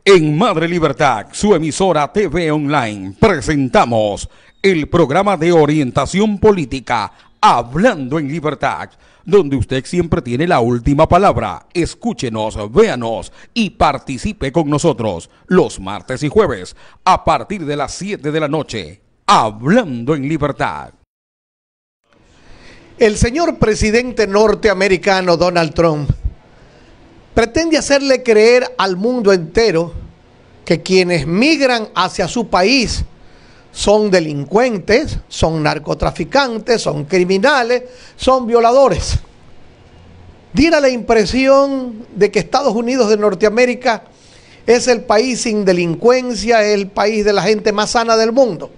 En Madre Libertad, su emisora TV Online, presentamos el programa de orientación política Hablando en Libertad, donde usted siempre tiene la última palabra. Escúchenos, véanos y participe con nosotros los martes y jueves a partir de las 7 de la noche. Hablando en Libertad. El señor presidente norteamericano Donald Trump pretende hacerle creer al mundo entero que quienes migran hacia su país son delincuentes, son narcotraficantes, son criminales, son violadores. Diera la impresión de que Estados Unidos de Norteamérica es el país sin delincuencia, es el país de la gente más sana del mundo.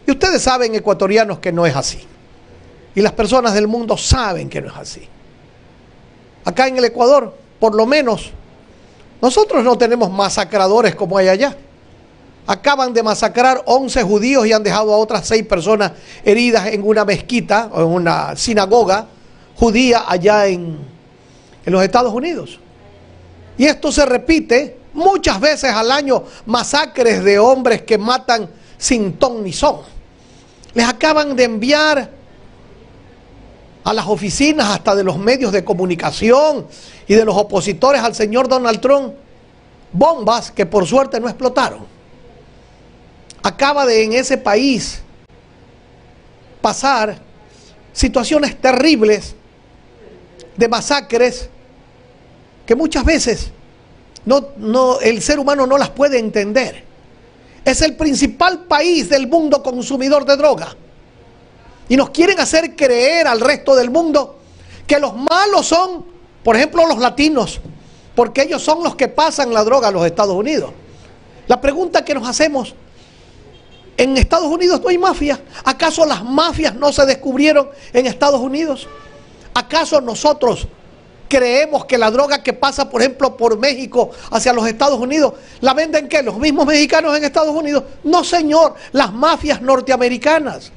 Y ustedes saben, ecuatorianos, que no es así. Y las personas del mundo saben que no es así. Acá en el Ecuador, por lo menos, nosotros no tenemos masacradores como hay allá. Acaban de masacrar 11 judíos y han dejado a otras 6 personas heridas en una mezquita o en una sinagoga judía allá en los Estados Unidos. Y esto se repite muchas veces al año, masacres de hombres que matan sin ton ni son. Les acaban de enviar a las oficinas hasta de los medios de comunicación y de los opositores al señor Donald Trump bombas que por suerte no explotaron. Acaba de en ese país pasar situaciones terribles de masacres que muchas veces el ser humano no las puede entender. Es el principal país del mundo consumidor de droga. Y nos quieren hacer creer al resto del mundo que los malos son, por ejemplo, los latinos, porque ellos son los que pasan la droga a los Estados Unidos. La pregunta que nos hacemos, ¿en Estados Unidos no hay mafia? ¿Acaso las mafias no se descubrieron en Estados Unidos? ¿Acaso nosotros creemos que la droga que pasa, por ejemplo, por México hacia los Estados Unidos, la venden ¿qué? ¿Los mismos mexicanos en Estados Unidos? No, señor, las mafias norteamericanas.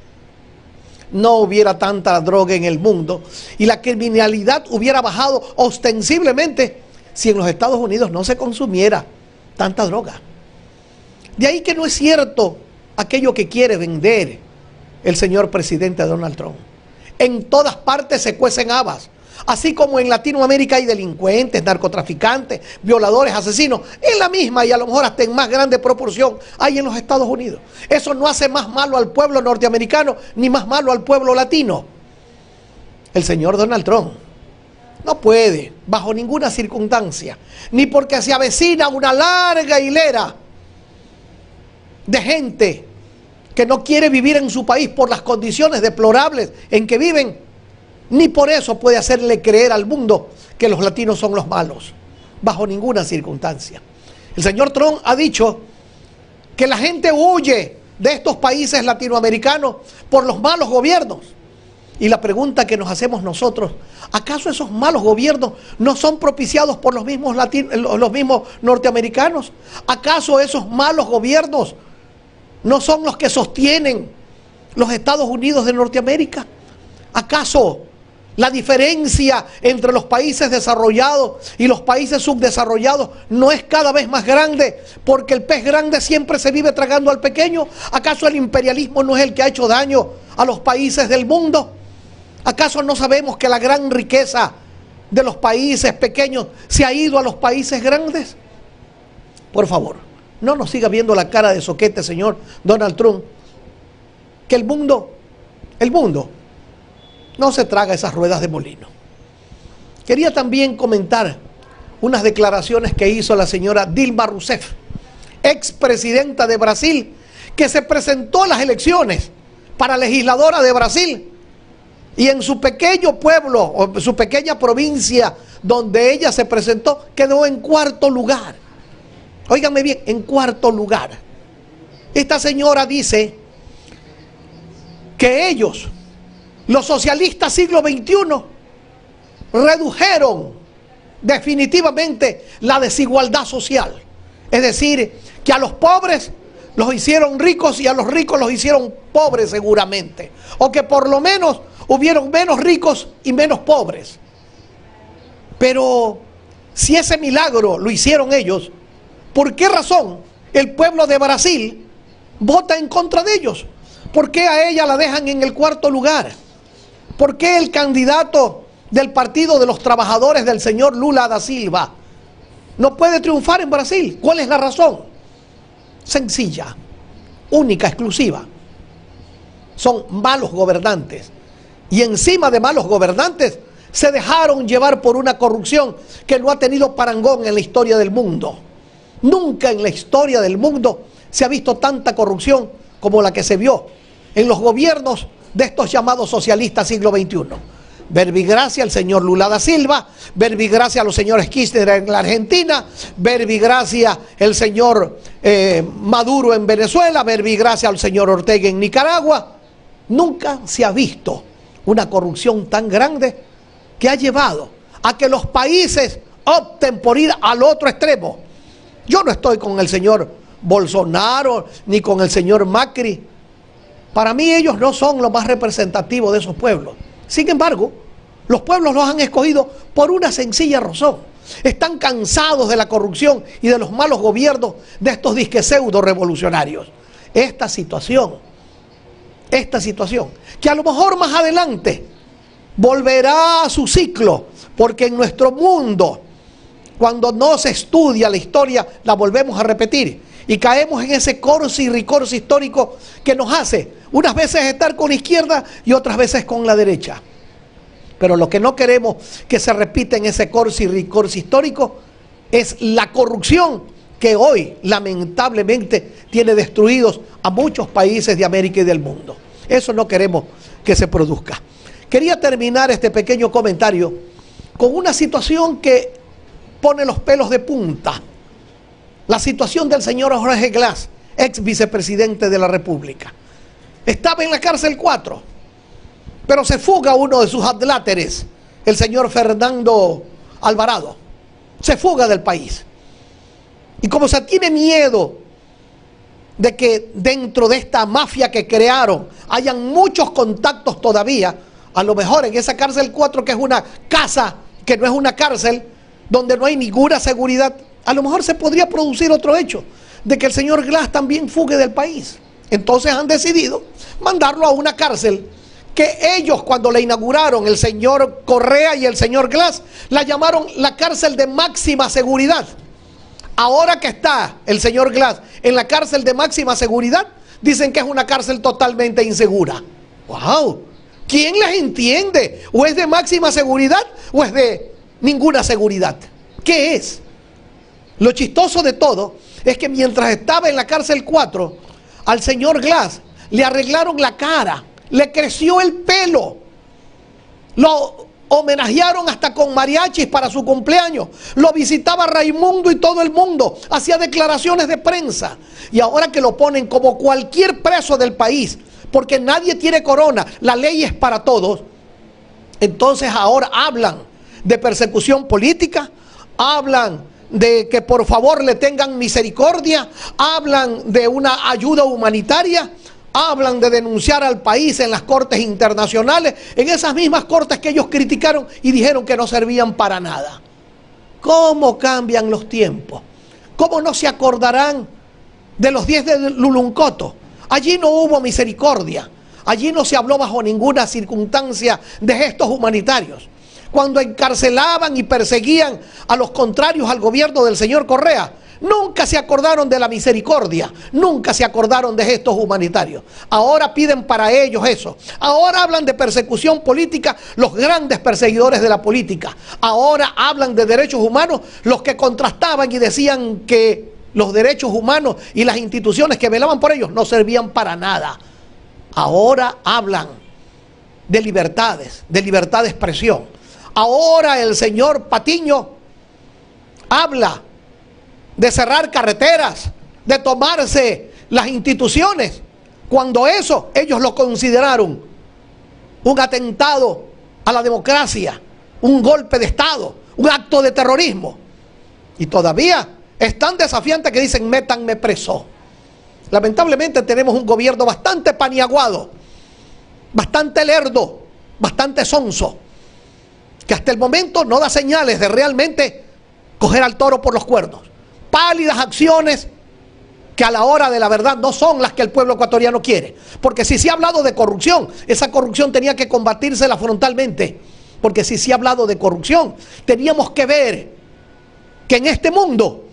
No hubiera tanta droga en el mundo y la criminalidad hubiera bajado ostensiblemente si en los Estados Unidos no se consumiera tanta droga. De ahí que no es cierto aquello que quiere vender el señor presidente Donald Trump. En todas partes se cuecen habas. Así como en Latinoamérica hay delincuentes, narcotraficantes, violadores, asesinos, en la misma y a lo mejor hasta en más grande proporción hay en los Estados Unidos. Eso no hace más malo al pueblo norteamericano ni más malo al pueblo latino. El señor Donald Trump no puede, bajo ninguna circunstancia, ni porque se avecina una larga hilera de gente que no quiere vivir en su país por las condiciones deplorables en que viven, ni por eso puede hacerle creer al mundo que los latinos son los malos, bajo ninguna circunstancia. El señor Trump ha dicho que la gente huye de estos países latinoamericanos por los malos gobiernos. Y la pregunta que nos hacemos nosotros, ¿acaso esos malos gobiernos no son propiciados por los mismos norteamericanos? ¿Acaso esos malos gobiernos no son los que sostienen los Estados Unidos de Norteamérica? ¿Acaso la diferencia entre los países desarrollados y los países subdesarrollados no es cada vez más grande porque el pez grande siempre se vive tragando al pequeño? ¿Acaso el imperialismo no es el que ha hecho daño a los países del mundo? ¿Acaso no sabemos que la gran riqueza de los países pequeños se ha ido a los países grandes? Por favor, no nos siga viendo la cara de soquete, señor Donald Trump, que el mundo no se traga esas ruedas de molino. Quería también comentar unas declaraciones que hizo la señora Dilma Rousseff, expresidenta de Brasil, que se presentó a las elecciones para legisladora de Brasil y en su pequeño pueblo o su pequeña provincia donde ella se presentó quedó en 4º lugar. Óiganme bien, en 4º lugar. Esta señora dice que ellos, los socialistas siglo XXI, redujeron definitivamente la desigualdad social. Es decir, que a los pobres los hicieron ricos y a los ricos los hicieron pobres seguramente. O que por lo menos hubieron menos ricos y menos pobres. Pero si ese milagro lo hicieron ellos, ¿Por qué razón el pueblo de Brasil vota en contra de ellos? ¿Por qué a ella la dejan en el cuarto lugar? ¿Por qué el candidato del Partido de los Trabajadores del señor Lula da Silva no puede triunfar en Brasil? ¿Cuál es la razón? Sencilla, única, exclusiva. Son malos gobernantes. Y encima de malos gobernantes, se dejaron llevar por una corrupción que no ha tenido parangón en la historia del mundo. Nunca en la historia del mundo se ha visto tanta corrupción como la que se vio en los gobiernos de estos llamados socialistas siglo XXI. Verbigracia al señor Lula da Silva, verbigracia a los señores Kirchner en la Argentina, verbigracia el señor Maduro en Venezuela, verbigracia al señor Ortega en Nicaragua. Nunca se ha visto una corrupción tan grande que ha llevado a que los países opten por ir al otro extremo. Yo no estoy con el señor Bolsonaro ni con el señor Macri. Para mí ellos no son los más representativos de esos pueblos. Sin embargo, los pueblos los han escogido por una sencilla razón. Están cansados de la corrupción y de los malos gobiernos de estos disque pseudo revolucionarios. Esta situación, que a lo mejor más adelante volverá a su ciclo, porque en nuestro mundo, cuando no se estudia la historia, la volvemos a repetir y caemos en ese corsi y ricorsi histórico que nos hace unas veces estar con la izquierda y otras veces con la derecha. Pero lo que no queremos que se repita en ese corsi y ricorsi histórico es la corrupción que hoy lamentablemente tiene destruidos a muchos países de América y del mundo. Eso no queremos que se produzca. Quería terminar este pequeño comentario con una situación que pone los pelos de punta. La situación del señor Jorge Glass, ex vicepresidente de la República. Estaba en la cárcel 4, pero se fuga uno de sus adláteres, el señor Fernando Alvarado. Se fuga del país. Y como se tiene miedo de que dentro de esta mafia que crearon hayan muchos contactos todavía, a lo mejor en esa cárcel 4, que es una casa, que no es una cárcel, donde no hay ninguna seguridad, a lo mejor se podría producir otro hecho, de que el señor Glass también fugue del país. Entonces han decidido mandarlo a una cárcel que ellos, cuando la inauguraron, el señor Correa y el señor Glass, la llamaron la cárcel de máxima seguridad. Ahora que está el señor Glass en la cárcel de máxima seguridad, dicen que es una cárcel totalmente insegura. ¡Wow! ¿Quién les entiende? ¿O es de máxima seguridad o es de ninguna seguridad? ¿Qué es? Lo chistoso de todo es que mientras estaba en la cárcel 4, al señor Glass le arreglaron la cara, le creció el pelo, lo homenajearon hasta con mariachis para su cumpleaños, lo visitaba Raimundo y todo el mundo, hacía declaraciones de prensa, y ahora que lo ponen como cualquier preso del país, porque nadie tiene corona, la ley es para todos, entonces ahora hablan de persecución política, hablan de que por favor le tengan misericordia, hablan de una ayuda humanitaria, hablan de denunciar al país en las cortes internacionales, en esas mismas cortes que ellos criticaron y dijeron que no servían para nada. ¿Cómo cambian los tiempos? ¿Cómo no se acordarán de los 10 de Luluncoto? Allí no hubo misericordia, allí no se habló bajo ninguna circunstancia de gestos humanitarios. Cuando encarcelaban y perseguían a los contrarios al gobierno del señor Correa, nunca se acordaron de la misericordia, nunca se acordaron de gestos humanitarios. Ahora piden para ellos eso. Ahora hablan de persecución política los grandes perseguidores de la política. Ahora hablan de derechos humanos los que contrastaban y decían que los derechos humanos y las instituciones que velaban por ellos no servían para nada. Ahora hablan de libertades, de libertad de expresión. Ahora el señor Patiño habla de cerrar carreteras, de tomarse las instituciones, cuando eso ellos lo consideraron un atentado a la democracia, un golpe de Estado, un acto de terrorismo. Y todavía es tan desafiante que dicen métanme preso. Lamentablemente tenemos un gobierno bastante paniaguado, bastante lerdo, bastante sonso, que hasta el momento no da señales de realmente coger al toro por los cuernos. pálidas acciones que a la hora de la verdad no son las que el pueblo ecuatoriano quiere. Porque si se ha hablado de corrupción, esa corrupción tenía que combatírsela frontalmente. Porque si se ha hablado de corrupción, teníamos que ver que en este mundo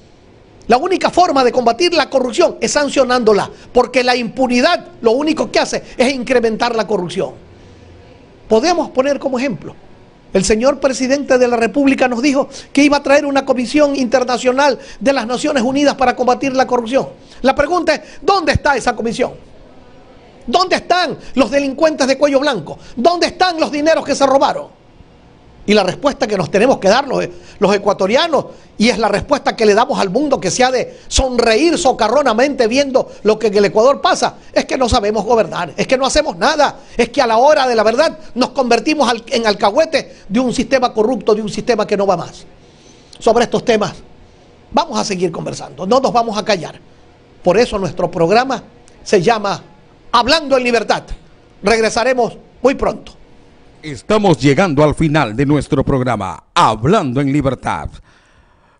la única forma de combatir la corrupción es sancionándola, porque la impunidad lo único que hace es incrementar la corrupción. Podemos poner como ejemplo, el señor presidente de la República nos dijo que iba a traer una comisión internacional de las Naciones Unidas para combatir la corrupción. La pregunta es, ¿dónde está esa comisión? ¿Dónde están los delincuentes de cuello blanco? ¿Dónde están los dineros que se robaron? Y la respuesta que nos tenemos que dar los ecuatorianos, y es la respuesta que le damos al mundo, que se ha de sonreír socarronamente viendo lo que en el Ecuador pasa, es que no sabemos gobernar, es que no hacemos nada, es que a la hora de la verdad nos convertimos en alcahuetes de un sistema corrupto, de un sistema que no va más. Sobre estos temas vamos a seguir conversando, no nos vamos a callar. Por eso nuestro programa se llama Hablando en Libertad. Regresaremos muy pronto. Estamos llegando al final de nuestro programa Hablando en Libertad,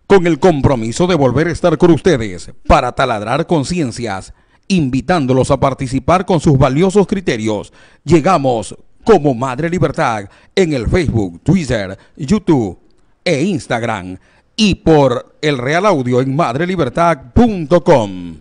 con el compromiso de volver a estar con ustedes para taladrar conciencias, invitándolos a participar con sus valiosos criterios. Llegamos como Madre Libertad en el Facebook, Twitter, YouTube e Instagram, y por el Real Audio en madrelibertad.com.